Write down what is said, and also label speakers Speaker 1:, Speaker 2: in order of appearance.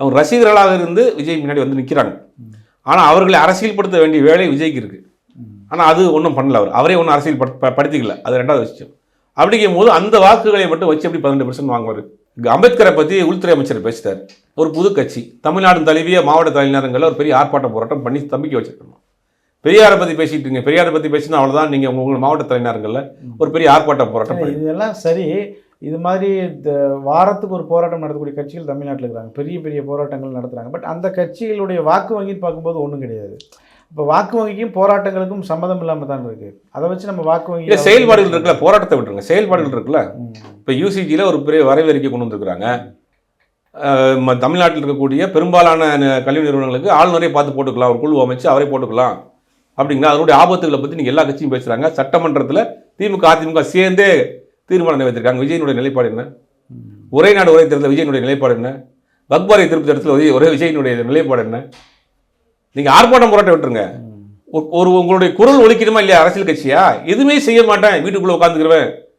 Speaker 1: அவங்க ரசிகர்களாக இருந்து விஜய் முன்னாடி வந்து நிற்கிறாங்க. ஆனால் அவர்களை அரசியல்படுத்த வேண்டிய வேலை விஜய்க்கு இருக்குது. ஆனால் அது ஒன்றும் பண்ணல. அவரே ஒன்றும் அரசியல் படுத்திக்கல. அது ரெண்டாவது விஷயம். அப்படிங்கும் போது அந்த வாக்குகளை மட்டும் வச்சு எப்படி 12% வாங்குவார்? அம்பேத்கரை பற்றி உள்துறை அமைச்சர் பேசிட்டார். ஒரு புது கட்சி தமிழ்நாடு தழுவிய மாவட்ட தலைநகரங்களில் ஒரு பெரிய ஆர்ப்பாட்ட போராட்டம் பண்ணி தம்பிக்க வச்சிருக்கணும். பெரியாரை பற்றி பேசிட்டு இருக்கீங்க. பெரியாரை பற்றி பேசினா அவ்வளோதான், நீங்கள் உங்கள் மாவட்ட தலைநகரங்களில் ஒரு பெரிய ஆர்ப்பாட்ட போராட்டம்.
Speaker 2: இதெல்லாம் சரி. இது மாதிரி வாரத்துக்கு ஒரு போராட்டம் நடத்தக்கூடிய கட்சிகள் தமிழ்நாட்டில் இருக்கிறாங்க. பெரிய பெரிய போராட்டங்கள் நடத்துகிறாங்க. பட் அந்த கட்சிகளுடைய வாக்கு வங்கின்னு பார்க்கும்போது ஒன்றும் கிடையாது. இப்போ வாக்கு வங்கிக்கும் போராட்டங்களுக்கும் சம்மதம் இல்லாமல் தான் இருக்குது. அதை வச்சு நம்ம வாக்கு வங்கி
Speaker 1: செயல்பாடுகள் இருக்குல்ல, போராட்டத்தை விட்டுருங்க, செயல்பாடுகள் இருக்குல்ல. இப்போ யூசிஜியில் ஒரு பெரிய வரவேற்கை கொண்டு வந்துருக்குறாங்க. தமிழ்நாட்டில் இருக்கக்கூடிய பெரும்பாலான கல்வி நிறுவனங்களுக்கு ஆளுநரை பார்த்து போட்டுக்கலாம், ஒரு குழு அமைச்சு அவரே போட்டுக்கலாம் அப்படிங்களா. அதனுடைய ஆபத்துகளை பற்றி நீங்கள் எல்லா கட்சியும் பேசுகிறாங்க. சட்டமன்றத்தில் திமுக அதிமுக சேர்ந்தே தீர்மானம் நிறைவேற்றிருக்காங்க. விஜயனுடைய நிலைப்பாடு என்ன? ஒரே நாடு ஒரே தேர்தல் விஜயனுடைய நிலைப்பாடு என்ன? வக்பாரை திருப்பி இடத்துல ஒரே விஜயனுடைய நிலைப்பாடு என்ன? நீங்கள் ஆர்ப்பாட்டம் போராட்டம் விட்டுருங்க. உங்களுடைய குரல் ஒலிக்கணுமா இல்லையா? அரசியல் கட்சியா? எதுவுமே செய்ய மாட்டேன், வீட்டுக்குள்ளே உட்காந்துக்கிறவேன்,